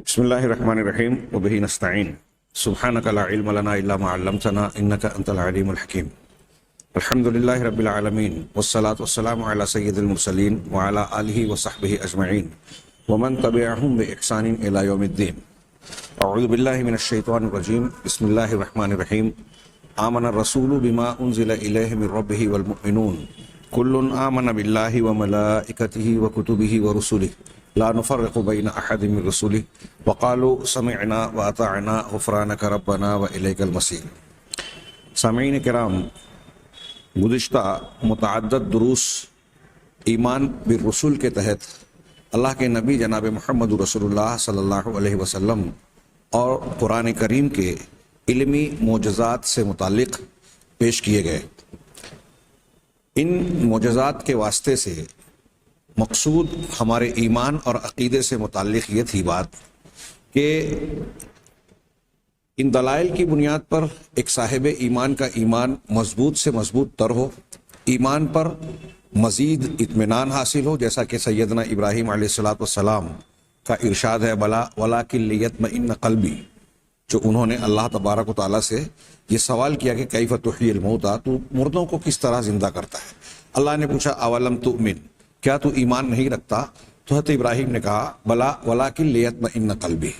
بسم اللہ الرحمن الرحیم وبہ نستعین سبحانک لا علم لنا الا ما علمتنا انک انت العلیم الحکیم الحمد للہ رب العالمین والصلاة والسلام علی سید المرسلین وعلی آلہ وصحبہ اجمعین ومن تبعہم بإحسان الی یوم الدین. اعوذ باللہ من الشیطان الرجیم. بسم اللہ الرحمن الرحیم. آمن الرسول بما انزل الیہ من ربہ والمؤمنون کل آمن باللہ وملائکتہ وکتبہ ورسلہ لا نفرق بین احد من رسولہ وقالوا سمعنا واطعنا غفرانک ربنا والیک المصیر. سامعین کرام، گزشتہ متعدد دروس ایمان بالرسول کے تحت اللہ کے نبی جناب محمد رسول اللہ صلی اللہ علیہ وسلم اور قرآن کریم کے علمی معجزات سے متعلق پیش کیے گئے. ان معجزات کے واسطے سے مقصود ہمارے ایمان اور عقیدے سے متعلق یہ تھی بات کہ ان دلائل کی بنیاد پر ایک صاحب ایمان کا ایمان مضبوط سے مضبوط تر ہو، ایمان پر مزید اطمینان حاصل ہو، جیسا کہ سیدنا ابراہیم علیہ السلام کا ارشاد ہے بلا ولکن لیطمئن قلبی، جو انہوں نے اللہ تبارک و تعالیٰ سے یہ سوال کیا کہ کیف تحیی الموتیٰ، تو مردوں کو کس طرح زندہ کرتا ہے. اللہ نے پوچھا اولم تؤمن، کیا تو ایمان نہیں رکھتا؟ تو حضرت ابراہیم نے کہا بلا ولکن لیطمئن قلبی،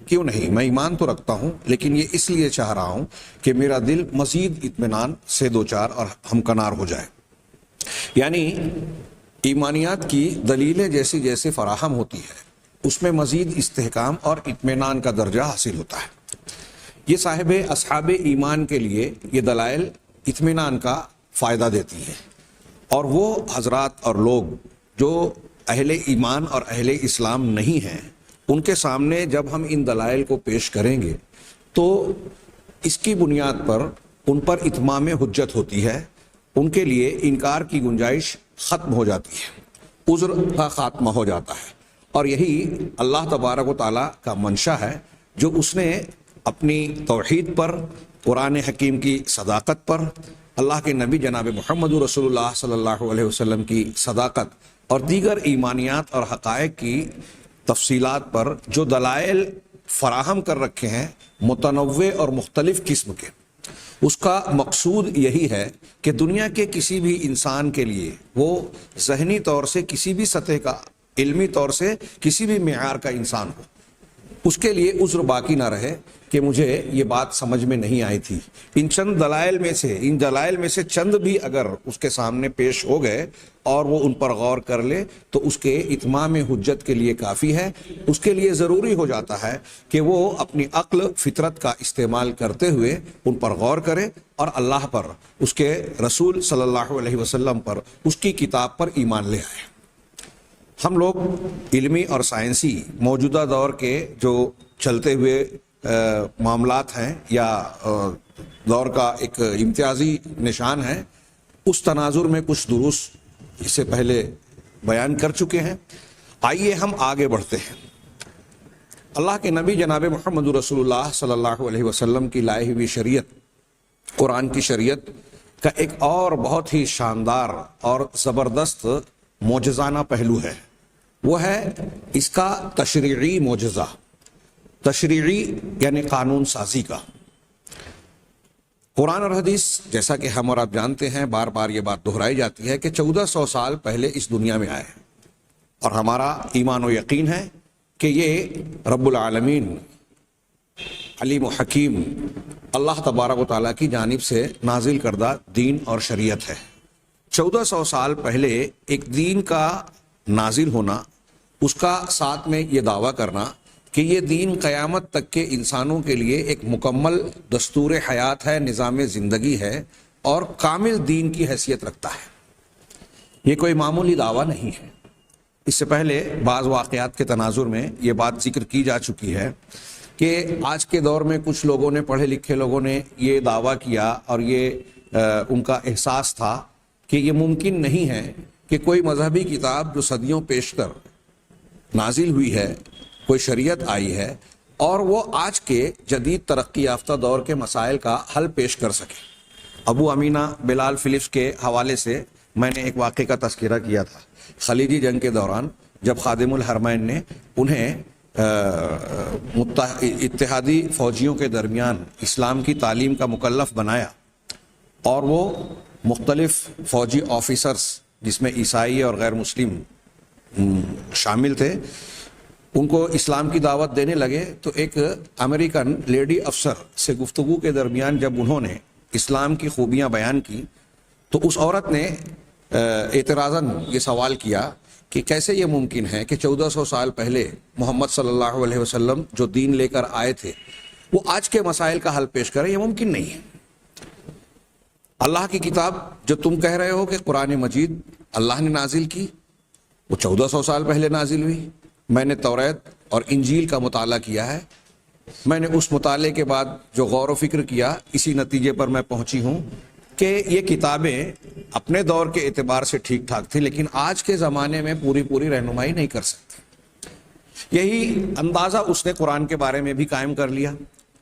کیوں نہیں، میں ایمان تو رکھتا ہوں لیکن یہ اس لیے چاہ رہا ہوں کہ میرا دل مزید اطمینان سے دوچار اور ہمکنار ہو جائے. یعنی ایمانیات کی دلیلیں جیسی جیسے فراہم ہوتی ہے اس میں مزید استحکام اور اطمینان کا درجہ حاصل ہوتا ہے. یہ اصحاب ایمان کے لیے یہ دلائل اطمینان کا فائدہ دیتی ہیں، اور وہ حضرات اور لوگ جو اہل ایمان اور اہل اسلام نہیں ہیں ان کے سامنے جب ہم ان دلائل کو پیش کریں گے تو اس کی بنیاد پر ان پر اتمام حجت ہوتی ہے، ان کے لیے انکار کی گنجائش ختم ہو جاتی ہے، عذر کا خاتمہ ہو جاتا ہے. اور یہی اللہ تبارک و تعالیٰ کا منشا ہے جو اس نے اپنی توحید پر، قرآن حکیم کی صداقت پر، اللہ کے نبی جناب محمد رسول اللہ صلی اللہ علیہ وسلم کی صداقت اور دیگر ایمانیات اور حقائق کی تفصیلات پر جو دلائل فراہم کر رکھے ہیں متنوع اور مختلف قسم کے، اس کا مقصود یہی ہے کہ دنیا کے کسی بھی انسان کے لیے، وہ ذہنی طور سے کسی بھی سطح کا، علمی طور سے کسی بھی معیار کا انسان ہو، اس کے لیے عذر باقی نہ رہے کہ مجھے یہ بات سمجھ میں نہیں آئی تھی. ان دلائل میں سے چند بھی اگر اس کے سامنے پیش ہو گئے اور وہ ان پر غور کر لے تو اس کے اتمام حجت کے لیے کافی ہے. اس کے لیے ضروری ہو جاتا ہے کہ وہ اپنی عقل فطرت کا استعمال کرتے ہوئے ان پر غور کرے اور اللہ پر، اس کے رسول صلی اللہ علیہ وسلم پر، اس کی کتاب پر ایمان لے آئے. ہم لوگ علمی اور سائنسی موجودہ دور کے جو چلتے ہوئے معاملات ہیں یا دور کا ایک امتیازی نشان ہے، اس تناظر میں کچھ دروس اس سے پہلے بیان کر چکے ہیں. آئیے ہم آگے بڑھتے ہیں. اللہ کے نبی جناب محمد رسول اللہ صلی اللہ علیہ وسلم کی لائی ہوئی شریعت، قرآن کی شریعت کا ایک اور بہت ہی شاندار اور زبردست معجزانہ پہلو ہے، وہ ہے اس کا تشریعی معجزہ. تشریعی یعنی قانون سازی کا. قرآن اور حدیث، جیسا کہ ہم اور آپ جانتے ہیں، بار بار یہ بات دہرائی جاتی ہے کہ 1400 سال پہلے اس دنیا میں آئے، اور ہمارا ایمان و یقین ہے کہ یہ رب العالمین علیم و حکیم اللہ تبارک و تعالیٰ کی جانب سے نازل کردہ دین اور شریعت ہے. 1400 سال پہلے ایک دین کا نازل ہونا، اس کا ساتھ میں یہ دعویٰ کرنا کہ یہ دین قیامت تک کے انسانوں کے لیے ایک مکمل دستور حیات ہے، نظام زندگی ہے اور کامل دین کی حیثیت رکھتا ہے، یہ کوئی معمولی دعویٰ نہیں ہے. اس سے پہلے بعض واقعات کے تناظر میں یہ بات ذکر کی جا چکی ہے کہ آج کے دور میں کچھ لوگوں نے، پڑھے لکھے لوگوں نے یہ دعویٰ کیا اور یہ ان کا احساس تھا کہ یہ ممکن نہیں ہے کہ کوئی مذہبی کتاب جو صدیوں پیشتر نازل ہوئی ہے، کوئی شریعت آئی ہے، اور وہ آج کے جدید ترقی یافتہ دور کے مسائل کا حل پیش کر سکے. ابو امینہ بلال فلپس کے حوالے سے میں نے ایک واقعے کا تذکرہ کیا تھا. خلیجی جنگ کے دوران جب خادم الحرمین نے انہیں اتحادی فوجیوں کے درمیان اسلام کی تعلیم کا مکلف بنایا اور وہ مختلف فوجی آفیسرز جس میں عیسائی اور غیر مسلم شامل تھے ان کو اسلام کی دعوت دینے لگے، تو ایک امریکن لیڈی افسر سے گفتگو کے درمیان جب انہوں نے اسلام کی خوبیاں بیان کی تو اس عورت نے اعتراضاً یہ سوال کیا کہ کیسے یہ ممکن ہے کہ 1400 سال پہلے محمد صلی اللہ علیہ وسلم جو دین لے کر آئے تھے وہ آج کے مسائل کا حل پیش کریں، یہ ممکن نہیں ہے۔ اللہ کی کتاب جو تم کہہ رہے ہو کہ قرآن مجید اللہ نے نازل کی، وہ 1400 سال پہلے نازل ہوئی۔ میں نے توریت اور انجیل کا مطالعہ کیا ہے، میں نے اس مطالعے کے بعد جو غور و فکر کیا اسی نتیجے پر میں پہنچی ہوں کہ یہ کتابیں اپنے دور کے اعتبار سے ٹھیک ٹھاک تھی لیکن آج کے زمانے میں پوری رہنمائی نہیں کر سکتی۔ یہی اندازہ اس نے قرآن کے بارے میں بھی قائم کر لیا۔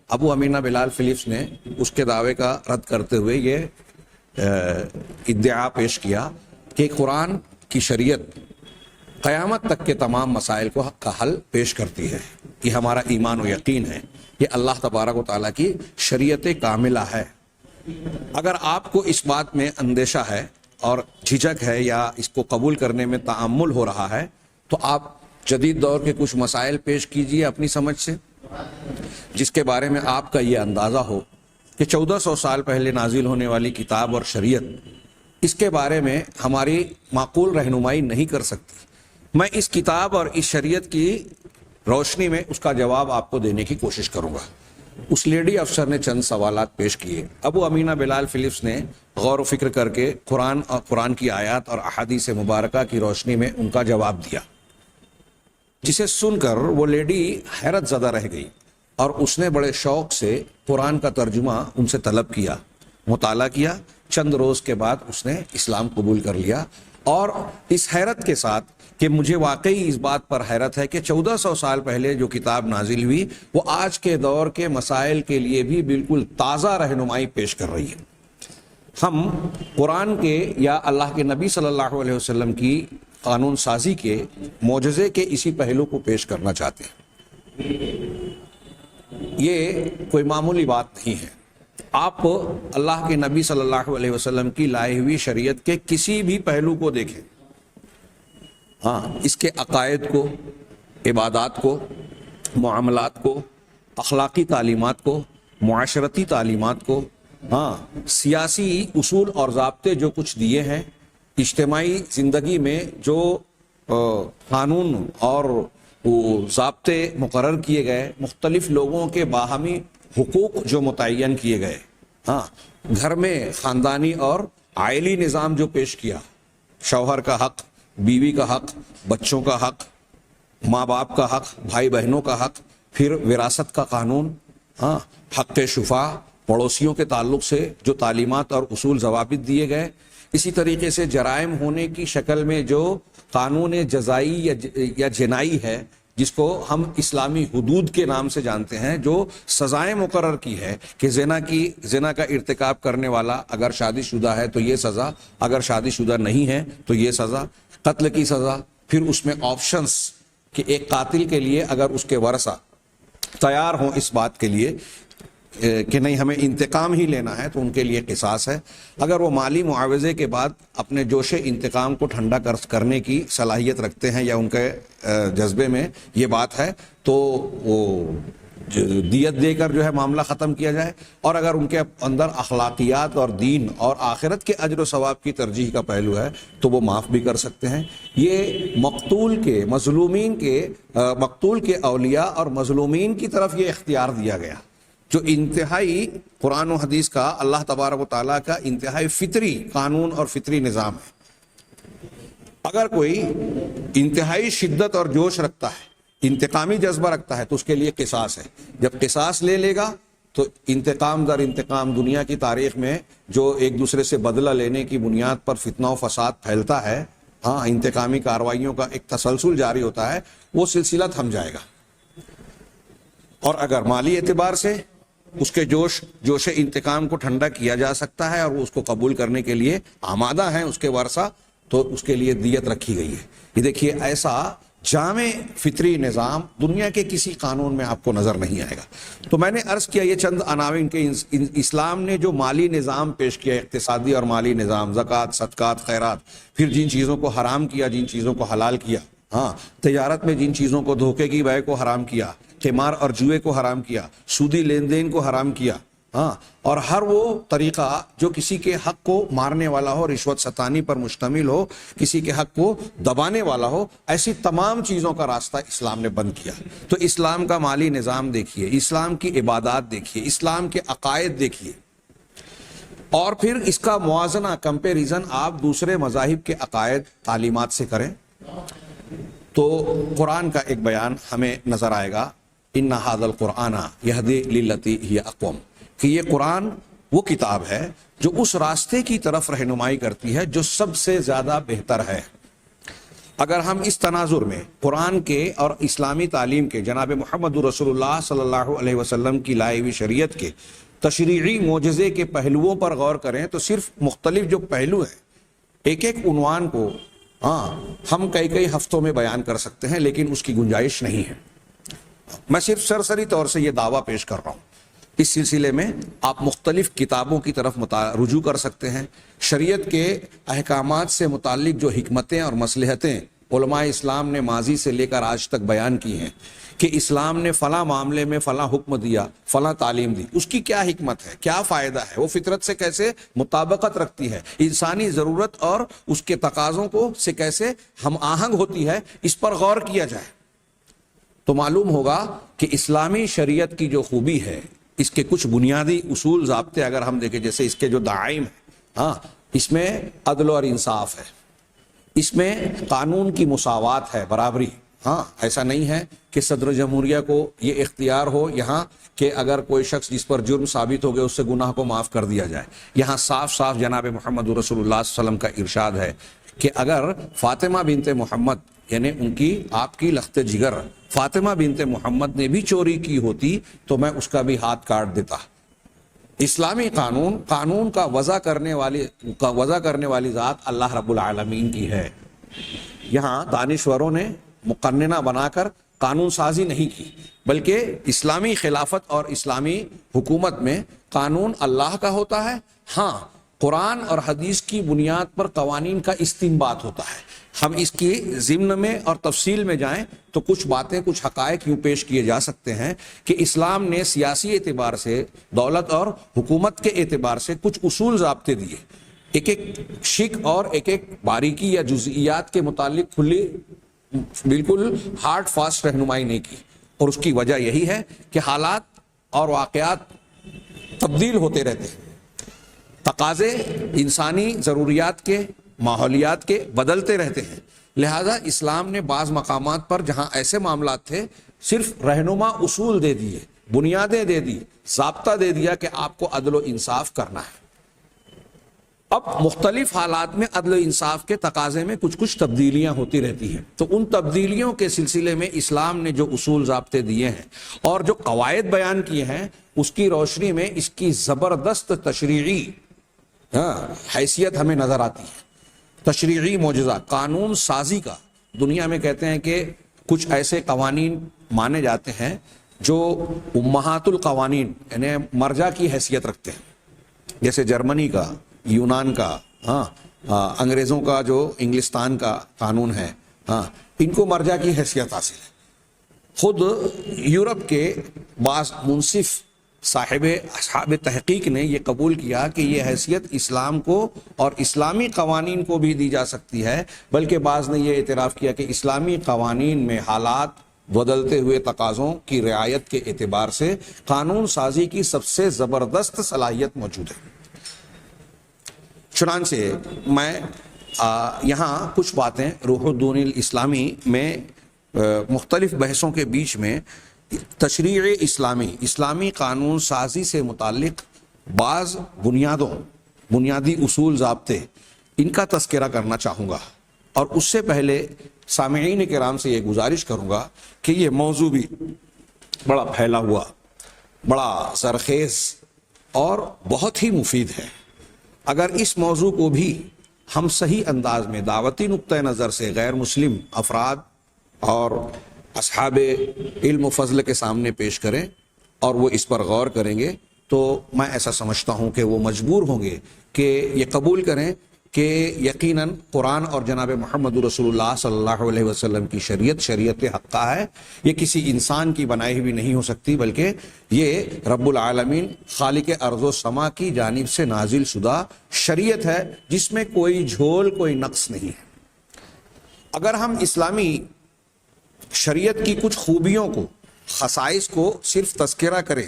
ابو امینہ بلال فلپس نے اس کے دعوے کا رد کرتے ہوئے یہ ادعا پیش کیا کہ قرآن کی شریعت قیامت تک کے تمام مسائل کا حل پیش کرتی ہے۔ یہ ہمارا ایمان و یقین ہے، یہ اللہ تبارک و تعالیٰ کی شریعت کاملہ ہے۔ اگر آپ کو اس بات میں اندیشہ ہے اور جھجک ہے یا اس کو قبول کرنے میں تعامل ہو رہا ہے تو آپ جدید دور کے کچھ مسائل پیش کیجئے اپنی سمجھ سے جس کے بارے میں آپ کا یہ اندازہ ہو کہ 1400 سال پہلے نازل ہونے والی کتاب اور شریعت اس کے بارے میں ہماری معقول رہنمائی نہیں کر سکتی۔ میں اس کتاب اور اس شریعت کی روشنی میں اس کا جواب آپ کو دینے کی کوشش کروں گا۔ اس لیڈی افسر نے چند سوالات پیش کیے۔ ابو امینہ بلال فلپس نے غور و فکر کر کے قرآن کی آیات اور احادیث مبارکہ کی روشنی میں ان کا جواب دیا، جسے سن کر وہ لیڈی حیرت زدہ رہ گئی اور اس نے بڑے شوق سے قرآن کا ترجمہ ان سے طلب کیا، مطالعہ کیا۔ چند روز کے بعد اس نے اسلام قبول کر لیا اور اس حیرت کے ساتھ کہ مجھے واقعی اس بات پر حیرت ہے کہ 1400 سال پہلے جو کتاب نازل ہوئی وہ آج کے دور کے مسائل کے لیے بھی بالکل تازہ رہنمائی پیش کر رہی ہے۔ ہم قرآن کے یا اللہ کے نبی صلی اللہ علیہ وسلم کی قانون سازی کے معجزے کے اسی پہلو کو پیش کرنا چاہتے ہیں۔ یہ کوئی معمولی بات نہیں ہے۔ آپ اللہ کے نبی صلی اللہ علیہ وسلم کی لائی ہوئی شریعت کے کسی بھی پہلو کو دیکھیں، اس کے عقائد کو، عبادات کو، معاملات کو، اخلاقی تعلیمات کو، معاشرتی تعلیمات کو، سیاسی اصول اور ضابطے جو کچھ دیے ہیں، اجتماعی زندگی میں جو قانون اور ضابطے مقرر کیے گئے، مختلف لوگوں کے باہمی حقوق جو متعین کیے گئے، گھر میں خاندانی اور عائلی نظام جو پیش کیا، شوہر کا حق، بیوی کا حق، بچوں کا حق، ماں باپ کا حق، بھائی بہنوں کا حق، پھر وراثت کا قانون، حق شفاء، پڑوسیوں کے تعلق سے جو تعلیمات اور اصول ضوابط دیے گئے، اسی طریقے سے جرائم ہونے کی شکل میں جو قانون جزائی یا جنائی ہے جس کو ہم اسلامی حدود کے نام سے جانتے ہیں، جو سزائیں مقرر کی ہے کہ زنا کا ارتکاب کرنے والا اگر شادی شدہ ہے تو یہ سزا، اگر شادی شدہ نہیں ہے تو یہ سزا، قتل کی سزا، پھر اس میں آپشنز کہ ایک قاتل کے لیے اگر اس کے ورثہ تیار ہوں اس بات کے لیے کہ نہیں ہمیں انتقام ہی لینا ہے تو ان کے لیے قصاص ہے، اگر وہ مالی معاوضے کے بعد اپنے جوش انتقام کو ٹھنڈا کرنے کی صلاحیت رکھتے ہیں یا ان کے جذبے میں یہ بات ہے تو وہ دیت دے کر جو ہے معاملہ ختم کیا جائے، اور اگر ان کے اندر اخلاقیات اور دین اور آخرت کے اجر و ثواب کی ترجیح کا پہلو ہے تو وہ معاف بھی کر سکتے ہیں۔ یہ مقتول کے اولیاء اور مظلومین کی طرف یہ اختیار دیا گیا، جو انتہائی قرآن و حدیث کا، اللہ تبارک و تعالیٰ کا انتہائی فطری قانون اور فطری نظام ہے۔ اگر کوئی انتہائی شدت اور جوش رکھتا ہے، انتقامی جذبہ رکھتا ہے تو اس کے لیے قصاص ہے۔ جب قصاص لے گا تو انتقام در انتقام دنیا کی تاریخ میں جو ایک دوسرے سے بدلہ لینے کی بنیاد پر فتنہ و فساد پھیلتا ہے، انتقامی کارروائیوں کا ایک تسلسل جاری ہوتا ہے، وہ سلسلہ تھم جائے گا۔ اور اگر مالی اعتبار سے اس کے جوش انتقام کو ٹھنڈا کیا جا سکتا ہے اور وہ اس کو قبول کرنے کے لیے آمادہ ہیں اس کے ورثہ، تو اس کے لیے دیت رکھی گئی ہے۔ یہ دیکھیے ایسا جامع فطری نظام دنیا کے کسی قانون میں آپ کو نظر نہیں آئے گا. تو میں نے عرض کیا یہ چند عناوین کے اسلام نے جو مالی نظام پیش کیا، اقتصادی اور مالی نظام، زکوٰۃ، صدقات، خیرات، پھر جن چیزوں کو حرام کیا، جن چیزوں کو حلال کیا، ہاں، تجارت میں جن چیزوں کو، دھوکے کی بیع کو حرام کیا، قمار اور جوئے کو حرام کیا، سودی لین دین کو حرام کیا، ہاں، اور ہر وہ طریقہ جو کسی کے حق کو مارنے والا ہو، رشوت ستانی پر مشتمل ہو، کسی کے حق کو دبانے والا ہو، ایسی تمام چیزوں کا راستہ اسلام نے بند کیا. تو اسلام کا مالی نظام دیکھیے، اسلام کی عبادات دیکھیے، اسلام کے عقائد دیکھیے، اور پھر اس کا موازنہ، کمپیریزن آپ دوسرے مذاہب کے عقائد، تعلیمات سے کریں تو قرآن کا ایک بیان ہمیں نظر آئے گا، ان ھذا القرآن یہدی للتی ہی اقوم، کہ یہ قرآن وہ کتاب ہے جو اس راستے کی طرف رہنمائی کرتی ہے جو سب سے زیادہ بہتر ہے. اگر ہم اس تناظر میں قرآن کے اور اسلامی تعلیم کے، جناب محمد رسول اللہ صلی اللہ علیہ وسلم کی لائی ہوئی شریعت کے تشریعی معجزے کے پہلوؤں پر غور کریں تو صرف مختلف جو پہلو ہیں، ایک ایک عنوان کو ہم کئی ہفتوں میں بیان کر سکتے ہیں، لیکن اس کی گنجائش نہیں ہے. میں صرف سرسری طور سے یہ دعویٰ پیش کر رہا ہوں. اس سلسلے میں آپ مختلف کتابوں کی طرف رجوع کر سکتے ہیں. شریعت کے احکامات سے متعلق جو حکمتیں اور مصلحتیں علماء اسلام نے ماضی سے لے کر آج تک بیان کی ہیں کہ اسلام نے فلاں معاملے میں فلاں حکم دیا، فلاں تعلیم دی، اس کی کیا حکمت ہے، کیا فائدہ ہے، وہ فطرت سے کیسے مطابقت رکھتی ہے، انسانی ضرورت اور اس کے تقاضوں کو سے کیسے ہم آہنگ ہوتی ہے، اس پر غور کیا جائے تو معلوم ہوگا کہ اسلامی شریعت کی جو خوبی ہے، اس کے کچھ بنیادی اصول ضابطے اگر ہم دیکھیں، جیسے اس کے جو دعائم ہیں، اس میں عدل اور انصاف ہے، اس میں قانون کی مساوات ہے، برابری. ایسا نہیں ہے کہ صدر جمہوریہ کو یہ اختیار ہو یہاں کہ اگر کوئی شخص جس پر جرم ثابت ہو گیا اس سے گناہ کو معاف کر دیا جائے. یہاں صاف صاف جناب محمد رسول اللہ صلی اللہ علیہ وسلم کا ارشاد ہے کہ اگر فاطمہ بنت محمد، یعنی ان کی، آپ کی لخت جگر فاطمہ بنت محمد نے بھی چوری کی ہوتی تو میں اس کا بھی ہاتھ کاٹ دیتا. اسلامی قانون کا وضع کرنے والی ذات اللہ رب العالمین کی ہے. یہاں دانشوروں نے مقننہ بنا کر قانون سازی نہیں کی، بلکہ اسلامی خلافت اور اسلامی حکومت میں قانون اللہ کا ہوتا ہے. ہاں، قرآن اور حدیث کی بنیاد پر قوانین کا استنباط ہوتا ہے. ہم اس کی ضمن میں اور تفصیل میں جائیں تو کچھ باتیں، کچھ حقائق یوں پیش کیے جا سکتے ہیں کہ اسلام نے سیاسی اعتبار سے، دولت اور حکومت کے اعتبار سے کچھ اصول ضابطے دیے. ایک ایک شک اور ایک ایک باریکی یا جزئیات کے متعلق کھلی، بالکل ہارڈ فاسٹ رہنمائی نہیں کی، اور اس کی وجہ یہی ہے کہ حالات اور واقعات تبدیل ہوتے رہتے ہیں، تقاضے انسانی ضروریات کے، ماحولیات کے بدلتے رہتے ہیں. لہذا اسلام نے بعض مقامات پر جہاں ایسے معاملات تھے صرف رہنما اصول دے دیے، بنیادیں دے دی، ضابطہ دے دیا کہ آپ کو عدل و انصاف کرنا ہے. اب مختلف حالات میں عدل و انصاف کے تقاضے میں کچھ تبدیلیاں ہوتی رہتی ہیں. تو ان تبدیلیوں کے سلسلے میں اسلام نے جو اصول ضابطے دیے ہیں اور جو قواعد بیان کیے ہیں، اس کی روشنی میں اس کی زبردست تشریعی حیثیت ہمیں نظر آتی ہے. تشریعی معجزہ، قانون سازی کا. دنیا میں کہتے ہیں کہ کچھ ایسے قوانین مانے جاتے ہیں جو امہات القوانین، یعنی مرجع کی حیثیت رکھتے ہیں، جیسے جرمنی کا، یونان کا، انگریزوں کا جو انگلستان کا قانون ہے، ان کو مرجع کی حیثیت حاصل ہے. خود یورپ کے بعض منصف اصحاب تحقیق نے یہ قبول کیا کہ یہ حیثیت اسلام کو اور اسلامی قوانین کو بھی دی جا سکتی ہے، بلکہ بعض نے یہ اعتراف کیا کہ اسلامی قوانین میں حالات، بدلتے ہوئے تقاضوں کی رعایت کے اعتبار سے قانون سازی کی سب سے زبردست صلاحیت موجود ہے. چنانچہ میں یہاں کچھ باتیں روح الدین الاسلامی میں مختلف بحثوں کے بیچ میں تشریع اسلامی قانون سازی سے متعلق بعض بنیادی اصول ضابطے، ان کا تذکرہ کرنا چاہوں گا. اور اس سے پہلے سامعین کرام سے یہ گزارش کروں گا کہ یہ موضوع بھی بڑا پھیلا ہوا، بڑا زرخیز اور بہت ہی مفید ہے. اگر اس موضوع کو بھی ہم صحیح انداز میں دعوتی نقطہ نظر سے غیر مسلم افراد اور اصحاب علم و فضل کے سامنے پیش کریں اور وہ اس پر غور کریں گے تو میں ایسا سمجھتا ہوں کہ وہ مجبور ہوں گے کہ یہ قبول کریں کہ یقیناً قرآن اور جناب محمد رسول اللہ صلی اللہ علیہ وسلم کی شریعت حقہ ہے. یہ کسی انسان کی بنائی ہوئی نہیں ہو سکتی، بلکہ یہ رب العالمین خالق ارض و سما کی جانب سے نازل شدہ شریعت ہے جس میں کوئی جھول کوئی نقص نہیں ہے. اگر ہم اسلامی شریعت کی کچھ خوبیوں کو، خصائص کو صرف تذکرہ کریں،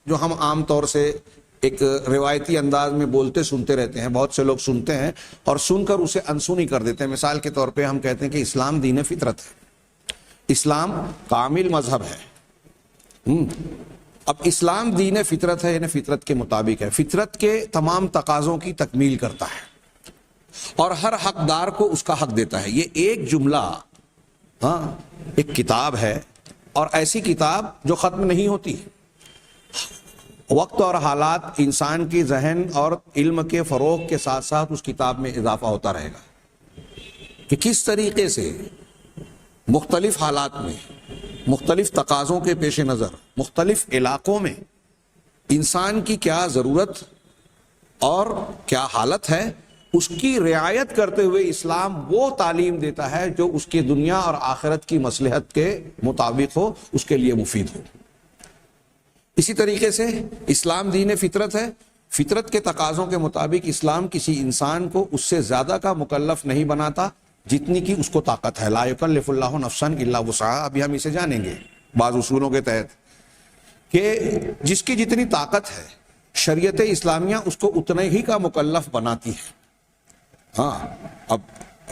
جو ہم عام طور سے ایک روایتی انداز میں بولتے سنتے رہتے ہیں، بہت سے لوگ سنتے ہیں اور سن کر اسے انسونی کر دیتے ہیں. مثال کے طور پہ ہم کہتے ہیں کہ اسلام دین فطرت ہے، اسلام کامل مذہب ہے. اب اسلام دین فطرت ہے یعنی فطرت کے مطابق ہے، فطرت کے تمام تقاضوں کی تکمیل کرتا ہے اور ہر حقدار کو اس کا حق دیتا ہے. یہ ایک جملہ ایک کتاب ہے، اور ایسی کتاب جو ختم نہیں ہوتی. وقت اور حالات انسان کی ذہن اور علم کے فروغ کے ساتھ ساتھ اس کتاب میں اضافہ ہوتا رہے گا کہ کس طریقے سے مختلف حالات میں، مختلف تقاضوں کے پیش نظر، مختلف علاقوں میں انسان کی کیا ضرورت اور کیا حالت ہے، اس کی رعایت کرتے ہوئے اسلام وہ تعلیم دیتا ہے جو اس کی دنیا اور آخرت کی مصلحت کے مطابق ہو، اس کے لیے مفید ہو. اسی طریقے سے اسلام دین فطرت ہے، فطرت کے تقاضوں کے مطابق اسلام کسی انسان کو اس سے زیادہ کا مکلف نہیں بناتا جتنی کی اس کو طاقت ہے. لا یکلف اللہ نفسا الا وسعها. ابھی ہم اسے جانیں گے بعض اصولوں کے تحت کہ جس کی جتنی طاقت ہے شریعت اسلامیہ اس کو اتنے ہی کا مکلف بناتی ہے. اب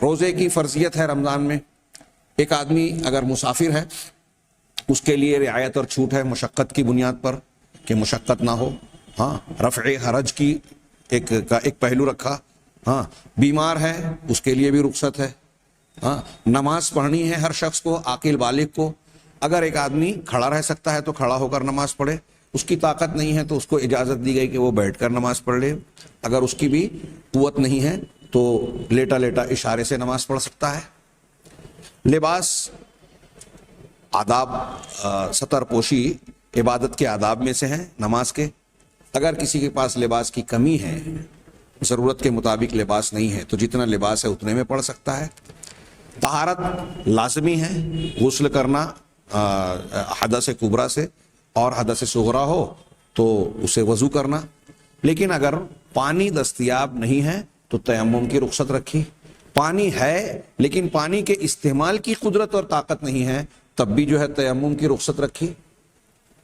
روزے کی فرضیت ہے رمضان میں. ایک آدمی اگر مسافر ہے اس کے لیے رعایت اور چھوٹ ہے مشقت کی بنیاد پر کہ مشقت نہ ہو. رفع حرج کی ایک پہلو رکھا. بیمار ہے اس کے لیے بھی رخصت ہے. نماز پڑھنی ہے ہر شخص کو، عاقل بالغ کو. اگر ایک آدمی کھڑا رہ سکتا ہے تو کھڑا ہو کر نماز پڑھے، اس کی طاقت نہیں ہے تو اس کو اجازت دی گئی کہ وہ بیٹھ کر نماز پڑھ لے. اگر اس کی بھی قوت نہیں ہے تو لیٹا لیٹا اشارے سے نماز پڑھ سکتا ہے. لباس، آداب، ستر پوشی عبادت کے آداب میں سے ہیں نماز کے. اگر کسی کے پاس لباس کی کمی ہے، ضرورت کے مطابق لباس نہیں ہے تو جتنا لباس ہے اتنے میں پڑھ سکتا ہے. طہارت لازمی ہے، غسل کرنا حدث کبریٰ سے، اور حدث صغریٰ ہو تو اسے وضو کرنا. لیکن اگر پانی دستیاب نہیں ہے تو تیمم کی رخصت رکھی. پانی ہے لیکن پانی کے استعمال کی قدرت اور طاقت نہیں ہے، تب بھی جو ہے تیمم کی رخصت رکھی.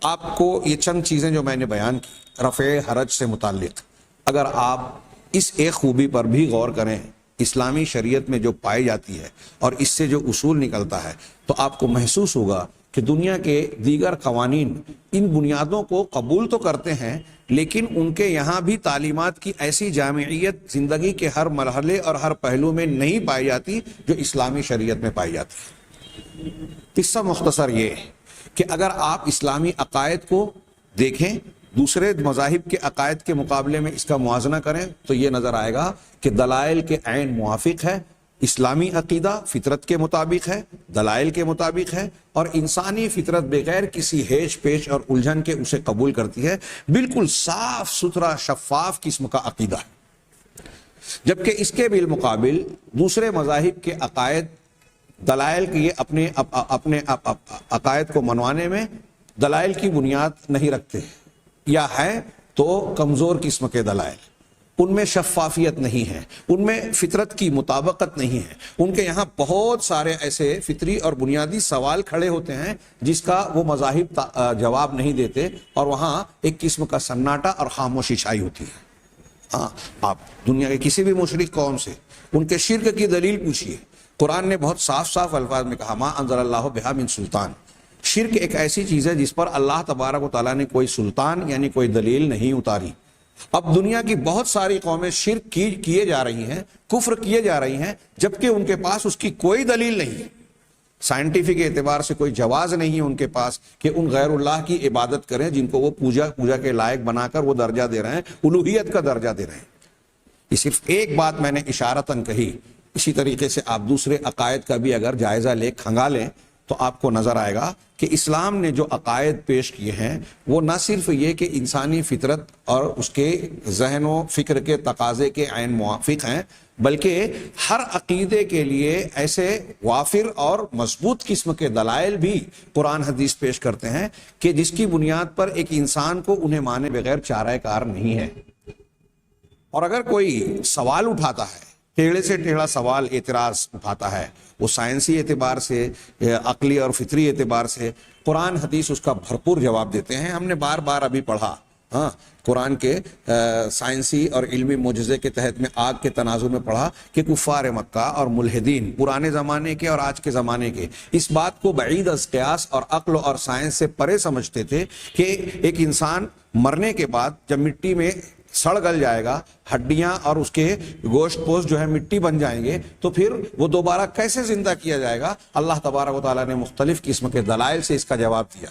آپ کو یہ چند چیزیں جو میں نے بیان کی رفع حرج سے متعلق، اگر آپ اس ایک خوبی پر بھی غور کریں اسلامی شریعت میں جو پائی جاتی ہے اور اس سے جو اصول نکلتا ہے، تو آپ کو محسوس ہوگا کہ دنیا کے دیگر قوانین ان بنیادوں کو قبول تو کرتے ہیں، لیکن ان کے یہاں بھی تعلیمات کی ایسی جامعیت زندگی کے ہر مرحلے اور ہر پہلو میں نہیں پائی جاتی جو اسلامی شریعت میں پائی جاتی ہے. قصہ مختصر یہ ہے کہ اگر آپ اسلامی عقائد کو دیکھیں، دوسرے مذاہب کے عقائد کے مقابلے میں اس کا موازنہ کریں تو یہ نظر آئے گا کہ دلائل کے عین موافق ہے. اسلامی عقیدہ فطرت کے مطابق ہے، دلائل کے مطابق ہے، اور انسانی فطرت بغیر کسی ہیج پیش اور الجھن کے اسے قبول کرتی ہے. بالکل صاف ستھرا شفاف قسم کا عقیدہ ہے. جبکہ اس کے بالمقابل دوسرے مذاہب کے عقائد دلائل کی اپنے عقائد کو منوانے میں دلائل کی بنیاد نہیں رکھتے، یا ہے تو کمزور قسم کے دلائل. ان میں شفافیت نہیں ہے، ان میں فطرت کی مطابقت نہیں ہے. ان کے یہاں بہت سارے ایسے فطری اور بنیادی سوال کھڑے ہوتے ہیں جس کا وہ مذاہب جواب نہیں دیتے، اور وہاں ایک قسم کا سناٹا اور خاموشی چھائی ہوتی ہے. آپ دنیا کے کسی بھی مشرک قوم سے ان کے شرک کی دلیل پوچھیے، قرآن نے بہت صاف الفاظ میں کہا ما انزل اللہ بہا من سلطان. شرک ایک ایسی چیز ہے جس پر اللہ تبارک و تعالیٰ نے کوئی سلطان یعنی کوئی دلیل نہیں اتاری. اب دنیا کی بہت ساری قومیں شرک کیے جا رہی ہیں، کفر کیے جا رہی ہیں، جبکہ ان کے پاس اس کی کوئی دلیل نہیں. سائنٹیفک اعتبار سے کوئی جواز نہیں ہے ان کے پاس کہ ان غیر اللہ کی عبادت کریں جن کو وہ پوجا کے لائق بنا کر وہ درجہ دے رہے ہیں، الوہیت کا درجہ دے رہے ہیں. یہ صرف ایک بات میں نے اشارتاً کہی. اسی طریقے سے آپ دوسرے عقائد کا بھی اگر جائزہ لے کھنگا لیں تو آپ کو نظر آئے گا کہ اسلام نے جو عقائد پیش کیے ہیں وہ نہ صرف یہ کہ انسانی فطرت اور اس کے ذہن و فکر کے تقاضے کے عین موافق ہیں، بلکہ ہر عقیدے کے لیے ایسے وافر اور مضبوط قسم کے دلائل بھی قرآن حدیث پیش کرتے ہیں کہ جس کی بنیاد پر ایک انسان کو انہیں مانے بغیر چارہ کار نہیں ہے۔ اور اگر کوئی سوال اٹھاتا ہے، ٹیڑھے سے ٹیڑھا سوال اعتراض اٹھاتا ہے، وہ سائنسی اعتبار سے، عقلی اور فطری اعتبار سے، قرآن حدیث اس کا بھرپور جواب دیتے ہیں۔ ہم نے بار بار ابھی پڑھا قرآن کے سائنسی اور علمی معجزے کے تحت میں آگ کے تناظر میں پڑھا کہ کفار مکہ اور ملحدین پرانے زمانے کے اور آج کے زمانے کے اس بات کو بعید از قیاس اور عقل اور سائنس سے پرے سمجھتے تھے کہ ایک انسان مرنے کے بعد جب مٹی میں سڑ گل جائے گا، ہڈیاں اور اس کے گوشت پوست جو ہے مٹی بن جائیں گے، تو پھر وہ دوبارہ کیسے زندہ کیا جائے گا؟ اللہ تبارک و تعالیٰ نے مختلف قسم کے دلائل سے اس کا جواب دیا،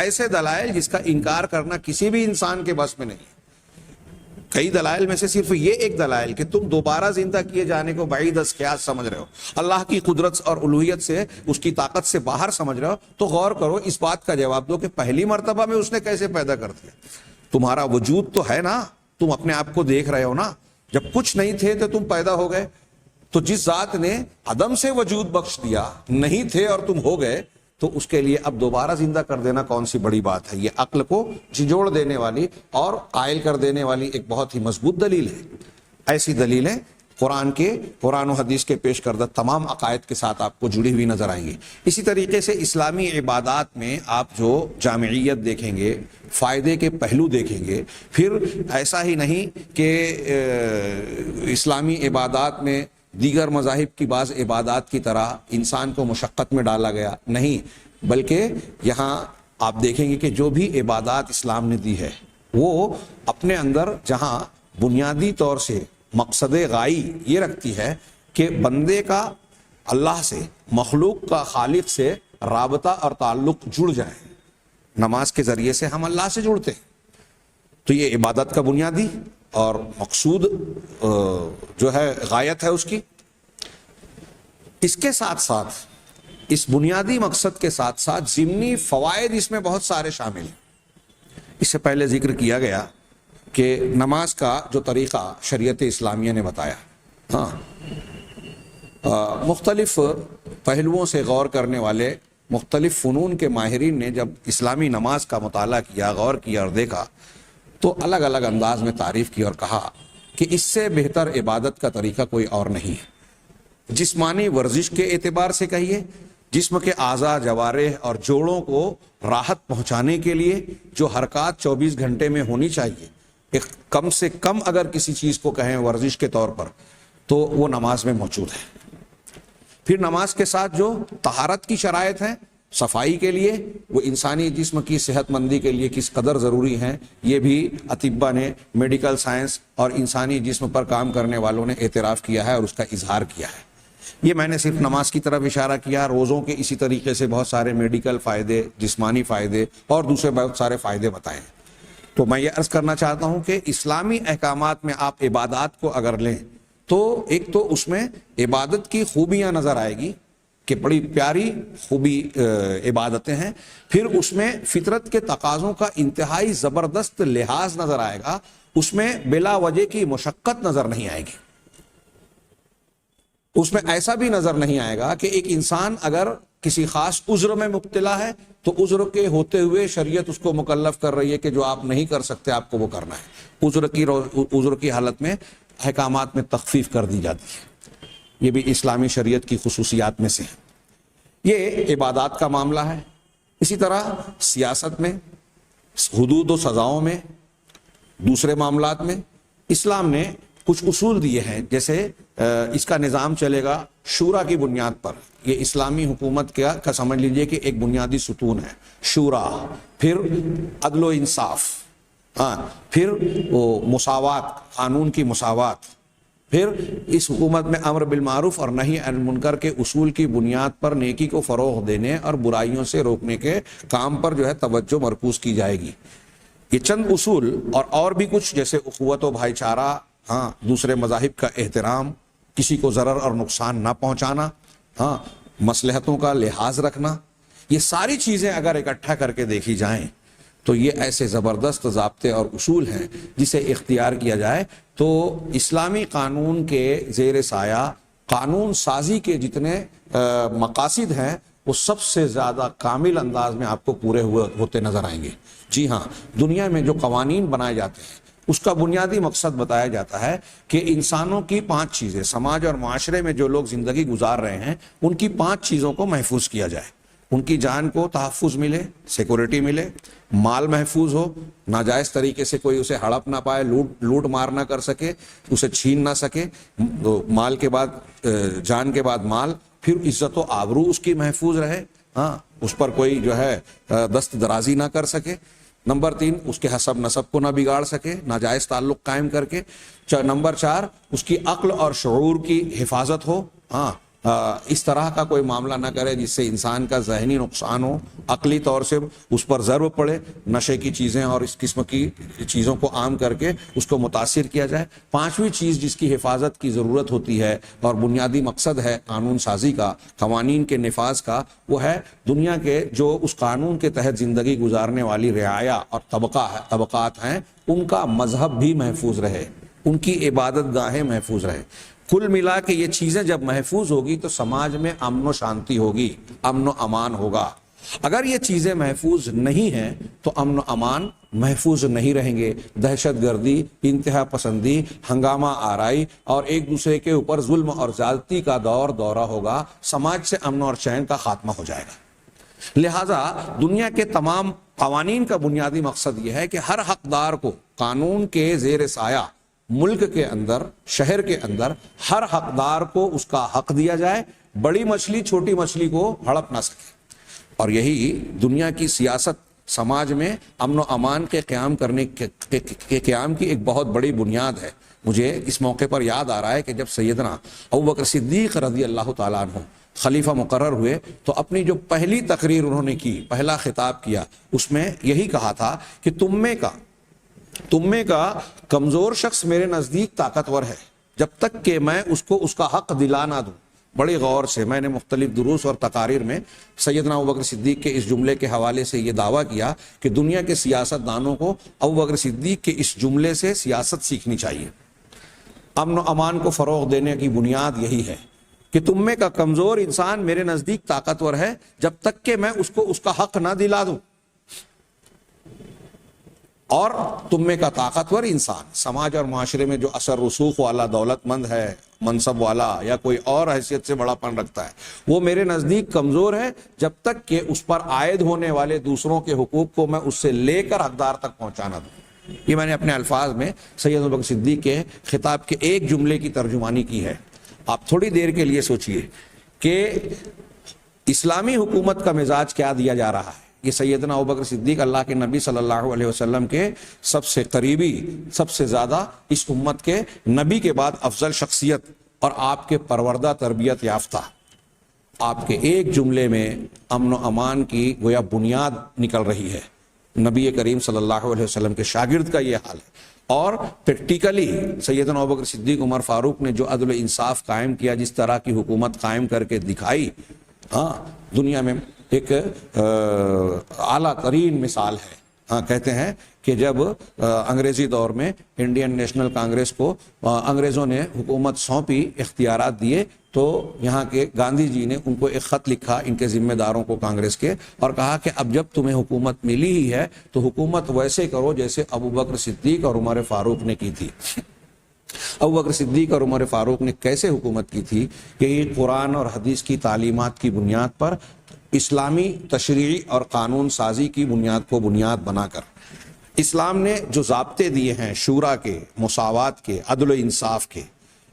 ایسے دلائل جس کا انکار کرنا کسی بھی انسان کے بس میں نہیں۔ کئی دلائل میں سے صرف یہ ایک دلائل کہ تم دوبارہ زندہ کیے جانے کو بعید از قیاس سمجھ رہے ہو، اللہ کی قدرت اور الوہیت سے، اس کی طاقت سے باہر سمجھ رہے ہو، تو غور کرو، اس بات کا جواب دو کہ پہلی مرتبہ میں اس نے کیسے پیدا کر دیا؟ تمہارا وجود تو ہے نا، تم اپنے آپ کو دیکھ رہے ہو نا، جب کچھ نہیں تھے تو تم پیدا ہو گئے۔ تو جس ذات نے عدم سے وجود بخش دیا، نہیں تھے اور تم ہو گئے، تو اس کے لیے اب دوبارہ زندہ کر دینا کون سی بڑی بات ہے؟ یہ عقل کو جھنجھوڑ دینے والی اور قائل کر دینے والی ایک بہت ہی مضبوط دلیل ہے۔ ایسی دلیلیں قرآن و حدیث کے پیش کردہ تمام عقائد کے ساتھ آپ کو جڑی ہوئی نظر آئیں گی۔ اسی طریقے سے اسلامی عبادات میں آپ جو جامعیت دیکھیں گے، فائدے کے پہلو دیکھیں گے، پھر ایسا ہی نہیں کہ اسلامی عبادات میں دیگر مذاہب کی بعض عبادات کی طرح انسان کو مشقت میں ڈالا گیا، نہیں، بلکہ یہاں آپ دیکھیں گے کہ جو بھی عبادات اسلام نے دی ہے وہ اپنے اندر جہاں بنیادی طور سے مقصد غائی یہ رکھتی ہے کہ بندے کا اللہ سے، مخلوق کا خالق سے رابطہ اور تعلق جڑ جائے۔ نماز کے ذریعے سے ہم اللہ سے جڑتے ہیں، تو یہ عبادت کا بنیادی اور مقصود جو ہے غایت ہے اس کی۔ اس کے ساتھ ساتھ، اس بنیادی مقصد کے ساتھ ساتھ ضمنی فوائد اس میں بہت سارے شامل ہیں۔ اس سے پہلے ذکر کیا گیا کہ نماز کا جو طریقہ شریعت اسلامیہ نے بتایا، مختلف پہلوؤں سے غور کرنے والے مختلف فنون کے ماہرین نے جب اسلامی نماز کا مطالعہ کیا، غور کیا اور دیکھا، تو الگ الگ انداز میں تعریف کی اور کہا کہ اس سے بہتر عبادت کا طریقہ کوئی اور نہیں ہے۔ جسمانی ورزش کے اعتبار سے کہیے، جسم کے اعضاء، جوارح اور جوڑوں کو راحت پہنچانے کے لیے جو حرکات 24 گھنٹے میں ہونی چاہیے، ایک کم سے کم اگر کسی چیز کو کہیں ورزش کے طور پر، تو وہ نماز میں موجود ہے۔ پھر نماز کے ساتھ جو طہارت کی شرائط ہیں صفائی کے لیے، وہ انسانی جسم کی صحت مندی کے لیے کس قدر ضروری ہیں، یہ بھی اطباء نے، میڈیکل سائنس اور انسانی جسم پر کام کرنے والوں نے اعتراف کیا ہے اور اس کا اظہار کیا ہے۔ یہ میں نے صرف نماز کی طرف اشارہ کیا، روزوں کے اسی طریقے سے بہت سارے میڈیکل فائدے، جسمانی فائدے اور دوسرے بہت سارے فائدے بتائے۔ تو میں یہ عرض کرنا چاہتا ہوں کہ اسلامی احکامات میں آپ عبادات کو اگر لیں تو ایک تو اس میں عبادت کی خوبیاں نظر آئے گی کہ بڑی پیاری خوبی عبادتیں ہیں، پھر اس میں فطرت کے تقاضوں کا انتہائی زبردست لحاظ نظر آئے گا، اس میں بلا وجہ کی مشقت نظر نہیں آئے گی، اس میں ایسا بھی نظر نہیں آئے گا کہ ایک انسان اگر کسی خاص عذر میں مبتلا ہے تو عذر کے ہوتے ہوئے شریعت اس کو مکلف کر رہی ہے کہ جو آپ نہیں کر سکتے آپ کو وہ کرنا ہے۔ عذر کی حالت میں احکامات میں تخفیف کر دی جاتی ہے، یہ بھی اسلامی شریعت کی خصوصیات میں سے ہے۔ یہ عبادات کا معاملہ ہے۔ اسی طرح سیاست میں، حدود و سزاؤں میں، دوسرے معاملات میں اسلام نے کچھ اصول دیے ہیں، جیسے اس کا نظام چلے گا شورا کی بنیاد پر۔ یہ اسلامی حکومت کا سمجھ لیجئے کہ ایک بنیادی ستون ہے، شورا، پھر عدل و انصاف، پھر وہ مساوات، قانون کی مساوات، پھر اس حکومت میں امر بالمعروف اور نہی عن المنکر کے اصول کی بنیاد پر نیکی کو فروغ دینے اور برائیوں سے روکنے کے کام پر جو ہے توجہ مرکوز کی جائے گی۔ یہ چند اصول اور بھی کچھ، جیسے اخوت و بھائی چارہ، دوسرے مذاہب کا احترام، کسی کو ضرر اور نقصان نہ پہنچانا، مصلحتوں کا لحاظ رکھنا، یہ ساری چیزیں اگر اکٹھا کر کے دیکھی جائیں تو یہ ایسے زبردست ضابطے اور اصول ہیں جسے اختیار کیا جائے تو اسلامی قانون کے زیر سایہ قانون سازی کے جتنے مقاصد ہیں وہ سب سے زیادہ کامل انداز میں آپ کو پورے ہوتے نظر آئیں گے۔ جی ہاں، دنیا میں جو قوانین بنائے جاتے ہیں اس کا بنیادی مقصد بتایا جاتا ہے کہ انسانوں کی 5 چیزیں، سماج اور معاشرے میں جو لوگ زندگی گزار رہے ہیں ان کی 5 چیزوں کو محفوظ کیا جائے۔ ان کی جان کو تحفظ ملے، سیکورٹی ملے، مال محفوظ ہو، ناجائز طریقے سے کوئی اسے ہڑپ نہ پائے، لوٹ مار نہ کر سکے، اسے چھین نہ سکے، مال کے بعد جان کے بعد مال، پھر عزت و آبرو اس کی محفوظ رہے، ہاں اس پر کوئی جو ہے دست درازی نہ کر سکے۔ نمبر 3، اس کے حسب نسب کو نہ بگاڑ سکے ناجائز تعلق قائم کر کے۔ نمبر 4، اس کی عقل اور شعور کی حفاظت ہو، ہاں اس طرح کا کوئی معاملہ نہ کرے جس سے انسان کا ذہنی نقصان ہو، عقلی طور سے اس پر ضرب پڑے، نشے کی چیزیں اور اس قسم کی چیزوں کو عام کر کے اس کو متاثر کیا جائے۔ 5ویں چیز جس کی حفاظت کی ضرورت ہوتی ہے اور بنیادی مقصد ہے قانون سازی کا، قوانین کے نفاذ کا، وہ ہے دنیا کے جو اس قانون کے تحت زندگی گزارنے والی رعایا اور طبقات ہیں ان کا مذہب بھی محفوظ رہے، ان کی عبادت گاہیں محفوظ رہے۔ کل ملا کے یہ چیزیں جب محفوظ ہوگی تو سماج میں امن و شانتی ہوگی، امن و امان ہوگا۔ اگر یہ چیزیں محفوظ نہیں ہیں تو امن و امان محفوظ نہیں رہیں گے، دہشت گردی، انتہا پسندی، ہنگامہ آرائی اور ایک دوسرے کے اوپر ظلم اور زیادتی کا دورہ ہوگا، سماج سے امن اور چین کا خاتمہ ہو جائے گا۔ لہٰذا دنیا کے تمام قوانین کا بنیادی مقصد یہ ہے کہ ہر حقدار کو قانون کے زیر سایہ ملک کے اندر، شہر کے اندر ہر حقدار کو اس کا حق دیا جائے، بڑی مچھلی چھوٹی مچھلی کو ہڑپ نہ سکے۔ اور یہی دنیا کی سیاست سماج میں امن و امان کے قیام کرنے کے قیام کی ایک بہت بڑی بنیاد ہے۔ مجھے اس موقع پر یاد آ رہا ہے کہ جب سیدنا ابوبکر صدیق رضی اللہ تعالیٰ عنہ خلیفہ مقرر ہوئے تو اپنی جو پہلی تقریر انہوں نے کی، پہلا خطاب کیا، اس میں یہی کہا تھا کہ تم میں کا کمزور شخص میرے نزدیک طاقتور ہے جب تک کہ میں اس کو اس کا حق دلا نہ دوں۔ بڑی غور سے میں نے مختلف دروس اور تقاریر میں سیدنا ابوبکر صدیق کے اس جملے کے حوالے سے یہ دعویٰ کیا کہ دنیا کے سیاست دانوں کو ابوبکر صدیق کے اس جملے سے سیاست سیکھنی چاہیے۔ امن و امان کو فروغ دینے کی بنیاد یہی ہے کہ تم میں کا کمزور انسان میرے نزدیک طاقتور ہے جب تک کہ میں اس کو اس کا حق نہ دلا دوں، اور تم میں کا طاقتور انسان سماج اور معاشرے میں جو اثر رسوخ والا، دولت مند ہے، منصب والا یا کوئی اور حیثیت سے بڑا پن رکھتا ہے، وہ میرے نزدیک کمزور ہے جب تک کہ اس پر عائد ہونے والے دوسروں کے حقوق کو میں اس سے لے کر حقدار تک پہنچانا دوں۔ یہ میں نے اپنے الفاظ میں سید ابوبکر صدیق کے خطاب کے ایک جملے کی ترجمانی کی ہے۔ آپ تھوڑی دیر کے لیے سوچئے کہ اسلامی حکومت کا مزاج کیا دیا جا رہا ہے۔ یہ سیدنا ابوبکر صدیق اللہ کے نبی صلی اللہ علیہ وسلم کے سب سے قریبی، سب سے زیادہ اس امت کے نبی کے بعد افضل شخصیت اور آپ کے پروردہ تربیت یافتہ، آپ کے ایک جملے میں امن و امان کی گویا بنیاد نکل رہی ہے۔ نبی کریم صلی اللہ علیہ وسلم کے شاگرد کا یہ حال ہے، اور پریکٹیکلی سیدنا ابوبکر صدیق عمر فاروق نے جو عدل و انصاف قائم کیا، جس طرح کی حکومت قائم کر کے دکھائی، ہاں دنیا میں ایک اعلیٰ ترین مثال ہے۔ ہاں کہتے ہیں کہ جب انگریزی دور میں انڈین نیشنل کانگریس کو انگریزوں نے حکومت سونپی، اختیارات دیے، تو یہاں کے گاندھی جی نے ان کو ایک خط لکھا، ان کے ذمہ داروں کو کانگریس کے، اور کہا کہ اب جب تمہیں حکومت ملی ہی ہے تو حکومت ویسے کرو جیسے ابوبکر صدیق اور عمر فاروق نے کی تھی۔ ابوبکر صدیق اور عمر فاروق نے کیسے حکومت کی تھی کہ یہ قرآن اور حدیث کی تعلیمات کی بنیاد پر اسلامی تشریعی اور قانون سازی کی بنیاد کو بنیاد بنا کر اسلام نے جو ضابطے دیے ہیں شورا کے، مساوات کے، عدل و انصاف کے،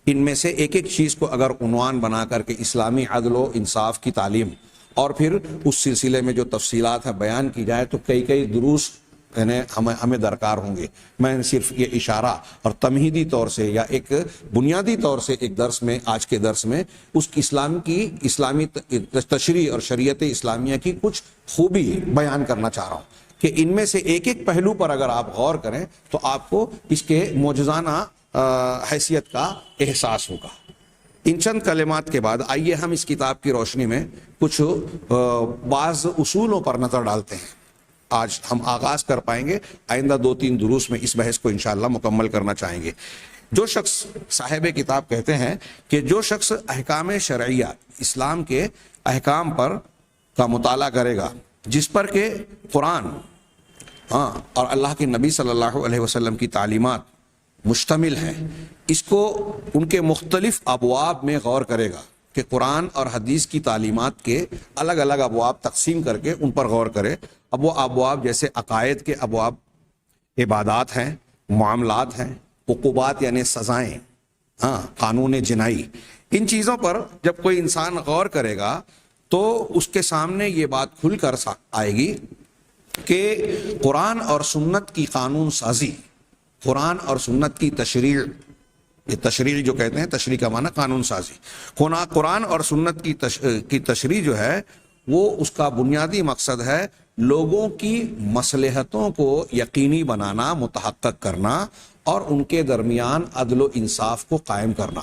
ان میں سے ایک ایک چیز کو اگر عنوان بنا کر کے اسلامی عدل و انصاف کی تعلیم اور پھر اس سلسلے میں جو تفصیلات ہیں بیان کی جائے تو کئی دروس ہمیں درکار ہوں گے۔ میں صرف یہ اشارہ اور تمہیدی طور سے یا ایک بنیادی طور سے ایک درس میں، آج کے درس میں، اس اسلام کی اسلامی تشریع اور شریعت اسلامیہ کی کچھ خوبی بیان کرنا چاہ رہا ہوں کہ ان میں سے ایک ایک پہلو پر اگر آپ غور کریں تو آپ کو اس کے معجزانہ حیثیت کا احساس ہوگا۔ ان چند کلمات کے بعد آئیے ہم اس کتاب کی روشنی میں کچھ بعض اصولوں پر نظر ڈالتے ہیں. آج ہم آغاز کر پائیں گے، آئندہ 2-3 دروس میں اس بحث کو انشاءاللہ مکمل کرنا چاہیں گے. جو شخص، صاحب کتاب کہتے ہیں کہ جو شخص احکام شرعیہ، اسلام کے احکام پر کا مطالعہ کرے گا جس پر کہ قرآن اور اللہ کے نبی صلی اللہ علیہ وسلم کی تعلیمات مشتمل ہے، اس کو ان کے مختلف ابواب میں غور کرے گا کہ قرآن اور حدیث کی تعلیمات کے الگ الگ ابواب تقسیم کر کے ان پر غور کرے. اب وہ ابواب جیسے عقائد کے ابواب، عبادات ہیں، معاملات ہیں، عقوبات یعنی سزائیں، قانون جنائی، ان چیزوں پر جب کوئی انسان غور کرے گا تو اس کے سامنے یہ بات کھل کر آئے گی کہ قرآن اور سنت کی قانون سازی، قرآن اور سنت کی تشریع، یہ تشریع جو کہتے ہیں، تشریع کا معنی قانون سازی، قرآن اور سنت کی تشریع جو ہے وہ اس کا بنیادی مقصد ہے لوگوں کی مصلحتوں کو یقینی بنانا، متحقق کرنا اور ان کے درمیان عدل و انصاف کو قائم کرنا.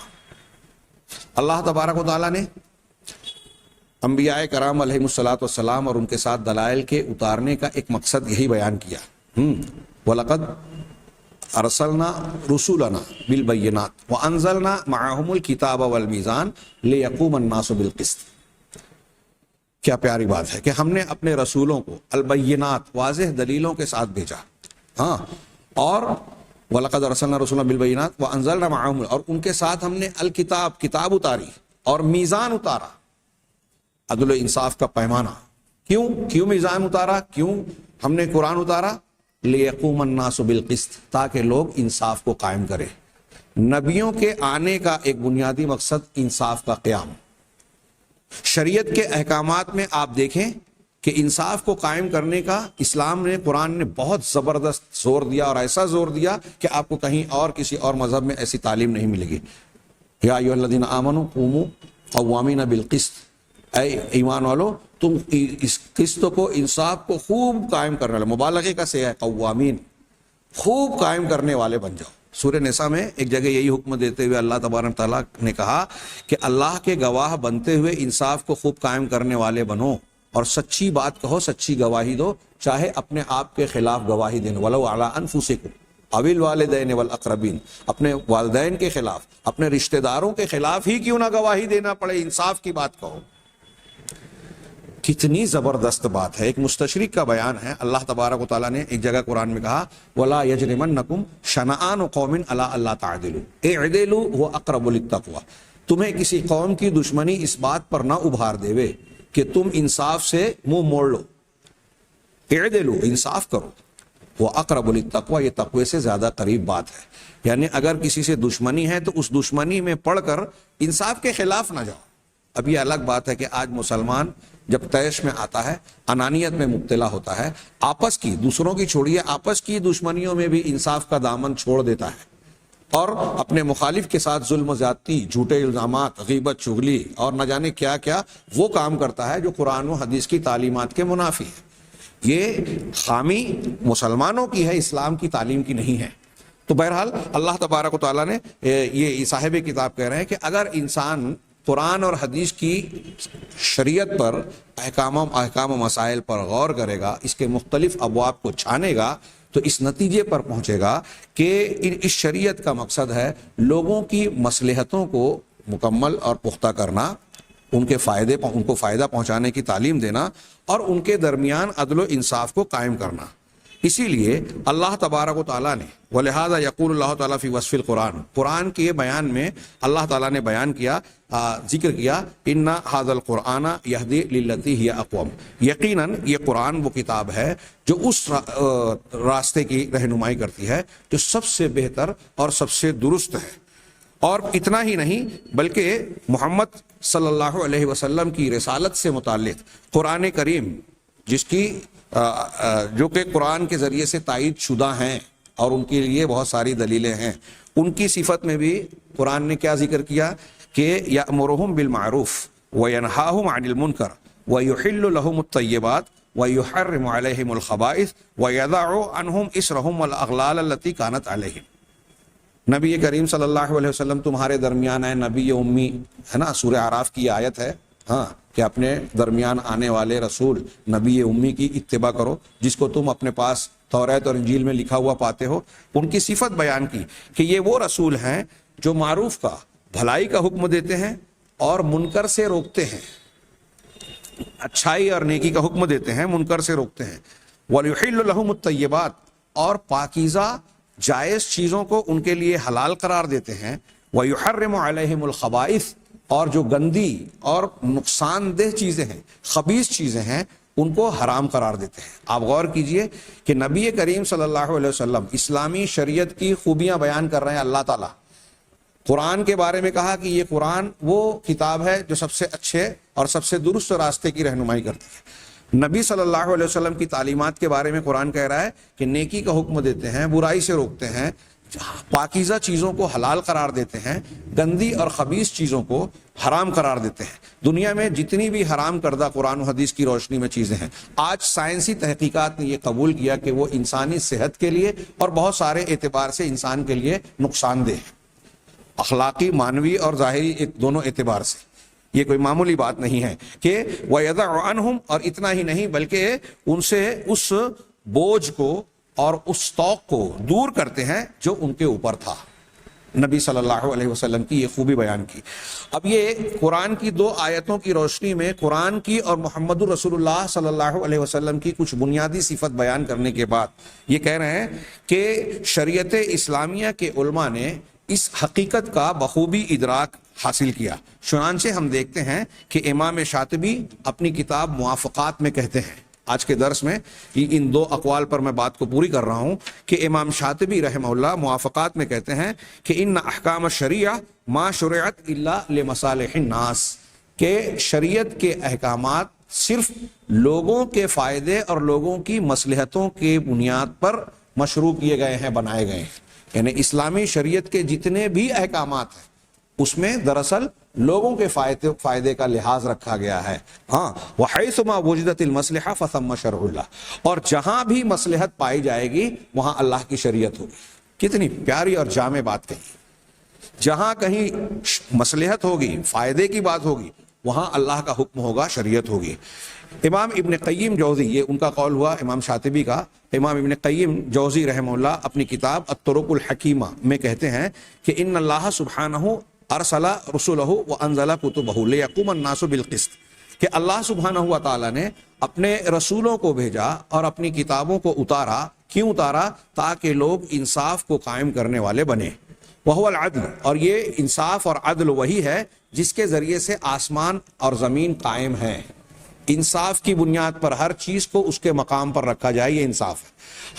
اللہ تبارک و تعالیٰ نے انبیاء کرام علیہ الصلاۃ والسلام اور ان کے ساتھ دلائل کے اتارنے کا ایک مقصد یہی بیان کیا. وَلَقَدْ ارسلنا رسولنا بالبینات وانزلنا معهم الکتاب والمیزان لیقوم الناس بالقسط. کیا پیاری بات ہے کہ ہم نے اپنے رسولوں کو البینات، واضح دلیلوں کے ساتھ بھیجا، اور وَلَقَدْ ارسلنا رسولنا بالبینات وانزلنا معهم، اور ان کے ساتھ ہم نے الکتاب، کتاب اتاری، اور میزان اتارا، عدل و انصاف کا پیمانہ. کیوں میزان اتارا؟ کیوں ہم نے قرآن اتارا؟ لیقوم الناس بالقسط، تاکہ لوگ انصاف کو قائم کریں. نبیوں کے آنے کا ایک بنیادی مقصد انصاف کا قیام. شریعت کے احکامات میں آپ دیکھیں کہ انصاف کو قائم کرنے کا اسلام نے، قرآن نے بہت زبردست زور دیا، اور ایسا زور دیا کہ آپ کو کہیں اور کسی اور مذہب میں ایسی تعلیم نہیں ملے گی. یا ایھا الذین آمنوا قوموا قوامین بالقسط، اے ایمان والو تم اس قسط کو، انصاف کو خوب قائم کرنے والے، مبالغے کا سے ہے قوامین، خوب قائم کرنے والے بن جاؤ. سورہ نساء میں ایک جگہ یہی حکم دیتے ہوئے اللہ تبارک تعالیٰ نے کہا کہ اللہ کے گواہ بنتے ہوئے انصاف کو خوب قائم کرنے والے بنو، اور سچی بات کہو، سچی گواہی دو، چاہے اپنے آپ کے خلاف گواہی دیں، ولو علی انفسکم او الوالدین والاقربین، اپنے والدین کے خلاف، اپنے رشتہ داروں کے خلاف ہی کیوں نہ گواہی دینا پڑے، انصاف کی بات کہو. کتنی زبردست بات ہے، ایک مستشرق کا بیان ہے. اللہ تبارک و تعالیٰ نے ایک جگہ قرآن میں کہا وَلَا يَجْرِمَنَّكُمْ شَنَآنُ قَوْمٍ عَلَىٰ أَلَّا تَعْدِلُوا اعْدِلُوا هُوَ أَقْرَبُ لِلتَّقْوَىٰ. تمہیں کسی قوم کی دشمنی اس بات پر نہ ابھار دے کہ تم انصاف سے منہ موڑ لو. اعْدِلُوا، انصاف کرو. وَأَقْرَبُ لِلتَّقْوَىٰ، یہ تقوی سے زیادہ قریب بات ہے. یعنی اگر کسی سے دشمنی ہے تو اس دشمنی میں پڑھ کر انصاف کے خلاف نہ جاؤ. اب یہ الگ بات ہے کہ آج مسلمان جب طیش میں آتا ہے، انانیت میں مبتلا ہوتا ہے، آپس کی، دوسروں کی چھوڑیے، آپس کی دشمنیوں میں بھی انصاف کا دامن چھوڑ دیتا ہے، اور اپنے مخالف کے ساتھ ظلم و زیادتی، جھوٹے الزامات، غیبت، چغلی اور نہ جانے کیا کیا وہ کام کرتا ہے جو قرآن و حدیث کی تعلیمات کے منافی ہے. یہ خامی مسلمانوں کی ہے، اسلام کی تعلیم کی نہیں ہے. تو بہرحال اللہ تبارک و تعالیٰ نے یہ صاحب کتاب کہہ رہے ہیں کہ اگر انسان قرآن اور حدیث کی شریعت پر، احکام و مسائل پر غور کرے گا، اس کے مختلف ابواب کو چھانے گا، تو اس نتیجے پر پہنچے گا کہ اس شریعت کا مقصد ہے لوگوں کی مصلحتوں کو مکمل اور پختہ کرنا، ان کو فائدہ پہنچانے کی تعلیم دینا، اور ان کے درمیان عدل و انصاف کو قائم کرنا. اسی لیے اللہ تبارک و تعالیٰ نے، ولہذا یقول اللہ تعالیٰ فی وصف القرآن، قرآن کے بیان میں اللہ تعالیٰ نے بیان کیا، ذکر کیا، ان ھذا القرآن یہدی للتی ہی اقوم، یقیناً یہ قرآن وہ کتاب ہے جو اس راستے کی رہنمائی کرتی ہے جو سب سے بہتر اور سب سے درست ہے. اور اتنا ہی نہیں بلکہ محمد صلی اللہ علیہ وسلم کی رسالت سے متعلق قرآن کریم، جس کی جو کہ قرآن کے ذریعے سے تائید شدہ ہیں اور ان کے لیے بہت ساری دلیلیں ہیں، ان کی صفت میں بھی قرآن نے کیا ذکر کیا کہ یأمرہم بالمعروف وینہاہم عن المنکر ویحل لہم الطیبات ویحرم علیہم الخبائث ویضع عنہم اسرہم والاغلال التي كانت علیہم. نبی کریم صلی اللہ علیہ وسلم تمہارے درمیان ہے نبی امی، ہے نا، سورہ اعراف کی آیت ہے، ہاں، کہ اپنے درمیان آنے والے رسول نبی امی کی اتباع کرو، جس کو تم اپنے پاس توریت اور انجیل میں لکھا ہوا پاتے ہو۔ ان کی صفت بیان کی کہ یہ وہ رسول ہیں جو معروف کا، بھلائی کا حکم دیتے ہیں اور منکر سے روکتے ہیں، اچھائی اور نیکی کا حکم دیتے ہیں، منکر سے روکتے ہیں۔ وَلْيُحِلُّ لَهُمُ الطَّيِّبَاتِ، اور پاکیزہ جائز چیزوں کو ان کے لیے حلال قرار دیتے ہیں۔ وَيُحَرِّمُ عَلَيْهِمُ الْخَبَائِثِ، اور جو گندی اور نقصان دہ چیزیں ہیں، خبیث چیزیں ہیں، ان کو حرام قرار دیتے ہیں۔ آپ غور کیجئے کہ نبی کریم صلی اللہ علیہ وسلم اسلامی شریعت کی خوبیاں بیان کر رہے ہیں۔ اللہ تعالیٰ قرآن کے بارے میں کہا کہ یہ قرآن وہ کتاب ہے جو سب سے اچھے اور سب سے درست راستے کی رہنمائی کرتی ہے۔ نبی صلی اللہ علیہ وسلم کی تعلیمات کے بارے میں قرآن کہہ رہا ہے کہ نیکی کا حکم دیتے ہیں، برائی سے روکتے ہیں، پاکیزہ چیزوں کو حلال قرار دیتے ہیں، گندی اور خبیث چیزوں کو حرام قرار دیتے ہیں۔ دنیا میں جتنی بھی حرام کردہ قرآن و حدیث کی روشنی میں چیزیں ہیں، آج سائنسی تحقیقات نے یہ قبول کیا کہ وہ انسانی صحت کے لیے اور بہت سارے اعتبار سے انسان کے لیے نقصان دہ ہے، اخلاقی، معنوی اور ظاہری دونوں اعتبار سے۔ یہ کوئی معمولی بات نہیں ہے کہ وَيَضَعُ عَنْهُمْ، اور اتنا ہی نہیں بلکہ ان سے اس بوجھ کو اور اس طوق کو دور کرتے ہیں جو ان کے اوپر تھا۔ نبی صلی اللہ علیہ وسلم کی یہ خوبی بیان کی۔ اب یہ قرآن کی دو آیتوں کی روشنی میں قرآن کی اور محمد رسول اللہ صلی اللہ علیہ وسلم کی کچھ بنیادی صفت بیان کرنے کے بعد یہ کہہ رہے ہیں کہ شریعت اسلامیہ کے علماء نے اس حقیقت کا بخوبی ادراک حاصل کیا۔ چنانچہ ہم دیکھتے ہیں کہ امام شاطبی اپنی کتاب موافقات میں کہتے ہیں، آج کے درس میں ان دو اقوال پر میں بات کو پوری کر رہا ہوں، کہ امام شاطبی رحمہ اللہ موافقات میں کہتے ہیں کہ ان احکام الشریعہ ما شرعت الا لمصالح الناس، کہ شریعت کے احکامات صرف لوگوں کے فائدے اور لوگوں کی مصلحتوں کے بنیاد پر مشروع کیے گئے ہیں، بنائے گئے ہیں۔ یعنی اسلامی شریعت کے جتنے بھی احکامات ہیں اس میں دراصل لوگوں کے فائدے کا لحاظ رکھا گیا ہے۔ ہاں، وَحَيْثُمَا وُجِدَتِ الْمَصْلِحَةُ فَثَمَّ شَرْعُ اللَّهِ، اور جہاں بھی مصلحت پائی جائے گی وہاں اللہ کی شریعت ہوگی۔ کتنی پیاری اور جامع بات کہی۔ جہاں کہیں مصلحت ہوگی، فائدے کی بات ہوگی، وہاں اللہ کا حکم ہوگا، شریعت ہوگی۔ امام ابن قیم جوزی، یہ ان کا قول ہوا امام شاطبی کا، امام ابن قیم جوزی رحمہ اللہ اپنی کتاب الطرق الحکیمہ میں کہتے ہیں کہ ان اللہ سبحانہ ارسل رسولہ وانزل کتبہ لیقوم الناس بالقسط، کہ اللہ سبحانہ و تعالی نے اپنے رسولوں کو بھیجا اور اپنی کتابوں کو اتارا۔ کیوں اتارا؟ تاکہ لوگ انصاف کو قائم کرنے والے بنے۔ وہو العدل، اور یہ انصاف اور عدل وہی ہے جس کے ذریعے سے آسمان اور زمین قائم ہے۔ انصاف کی بنیاد پر ہر چیز کو اس کے مقام پر رکھا جائے، یہ انصاف ہے۔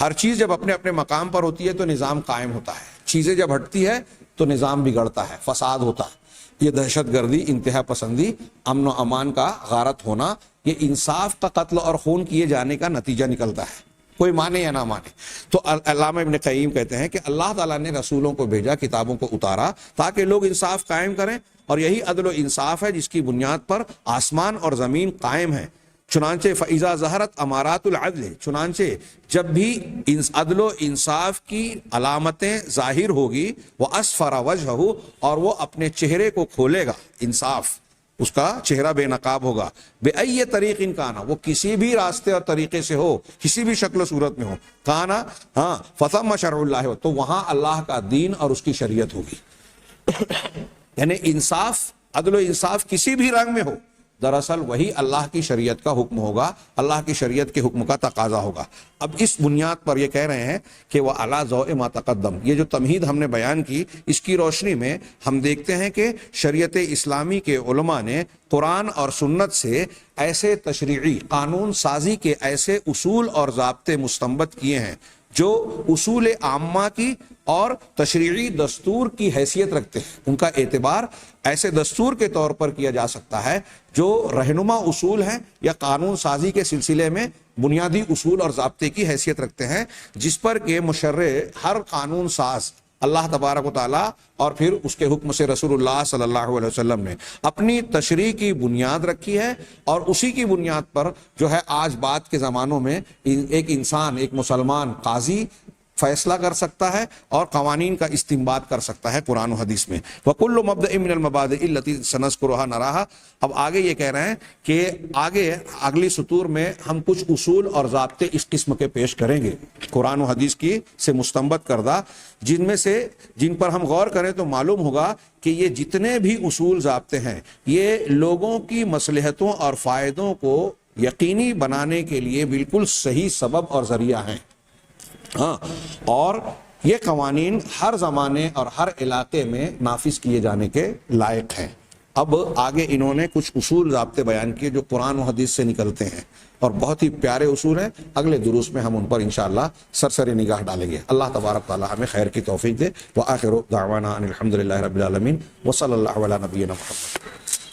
ہر چیز جب اپنے اپنے مقام پر ہوتی ہے تو نظام قائم ہوتا ہے، چیزیں جب ہٹتی ہے تو نظام بگڑتا ہے، فساد ہوتا ہے۔ یہ دہشت گردی، انتہا پسندی، امن و امان کا غارت ہونا، یہ انصاف کا قتل اور خون کیے جانے کا نتیجہ نکلتا ہے، کوئی مانے یا نہ مانے۔ تو علامہ ابن قیم کہتے ہیں کہ اللہ تعالیٰ نے رسولوں کو بھیجا، کتابوں کو اتارا تاکہ لوگ انصاف قائم کریں، اور یہی عدل و انصاف ہے جس کی بنیاد پر آسمان اور زمین قائم ہے۔ چنانچہ فَإِذَا ظَهَرَتْ أَمَارَاتُ الْعَدْلِ، چنانچہ جب بھی عدل و انصاف کی علامتیں ظاہر ہوگی، وَأَسْفَرَ وَجْهُ، اور وہ اپنے چہرے کو کھولے گا، انصاف، اس کا چہرہ بے نقاب ہوگا، بِأَيِّ طَرِيقٍ كَانَ، وہ کسی بھی راستے اور طریقے سے ہو، کسی بھی شکل و صورت میں ہو، کانا، ہاں، فَثَمَّ شَرْعُ اللَّهِ، تو وہاں اللہ کا دین اور اس کی شریعت ہوگی۔ یعنی انصاف، عدل و انصاف کسی بھی رنگ میں ہو، دراصل وہی اللہ کی شریعت کا حکم ہوگا، اللہ کی شریعت کے حکم کا تقاضا ہوگا۔ اب اس بنیاد پر یہ کہہ رہے ہیں کہ وہ اعلیٰ ضوء ما تقدم، یہ جو تمہید ہم نے بیان کی، اس کی روشنی میں ہم دیکھتے ہیں کہ شریعت اسلامی کے علماء نے قرآن اور سنت سے ایسے تشریعی قانون سازی کے ایسے اصول اور ضابطے مستنبط کیے ہیں جو اصول عامہ کی اور تشریعی دستور کی حیثیت رکھتے ہیں۔ ان کا اعتبار ایسے دستور کے طور پر کیا جا سکتا ہے جو رہنما اصول ہیں یا قانون سازی کے سلسلے میں بنیادی اصول اور ضابطے کی حیثیت رکھتے ہیں، جس پر کہ مشرع ہر قانون ساز اللہ تبارک و تعالیٰ اور پھر اس کے حکم سے رسول اللہ صلی اللہ علیہ وسلم نے اپنی تشریع کی بنیاد رکھی ہے، اور اسی کی بنیاد پر جو ہے آج بعد کے زمانوں میں ایک انسان، ایک مسلمان قاضی فیصلہ کر سکتا ہے اور قوانین کا استنباط کر سکتا ہے قرآن و حدیث میں. وَكُلُّ مَبْدَإٍ مِّنَ الْمَبَادِئِ الَّتِي سَنَذْكُرُهَا نَرَاهَا. اب آگے یہ کہہ رہے ہیں کہ آگے اگلی سطور میں ہم کچھ اصول اور ضابطے اس قسم کے پیش کریں گے قرآن و حدیث کی سے مستنبط کردہ، جن پر ہم غور کریں تو معلوم ہوگا کہ یہ جتنے بھی اصول ضابطے ہیں یہ لوگوں کی مصلحتوں اور فائدوں کو یقینی بنانے کے لیے بالکل صحیح سبب اور ذریعہ ہیں. ہاں، اور یہ قوانین ہر زمانے اور ہر علاقے میں نافذ کیے جانے کے لائق ہیں. اب آگے انہوں نے کچھ اصول ضابطے بیان کیے جو قرآن و حدیث سے نکلتے ہیں اور بہت ہی پیارے اصول ہیں. اگلے دروس میں ہم ان پر انشاءاللہ سرسری نگاہ ڈالیں گے. اللہ تبارک تعالی ہمیں خیر کی توفیق دے. وآخر دعوانا ان الحمد للہ رب العالمین وصلی اللہ علی نبینا محمد.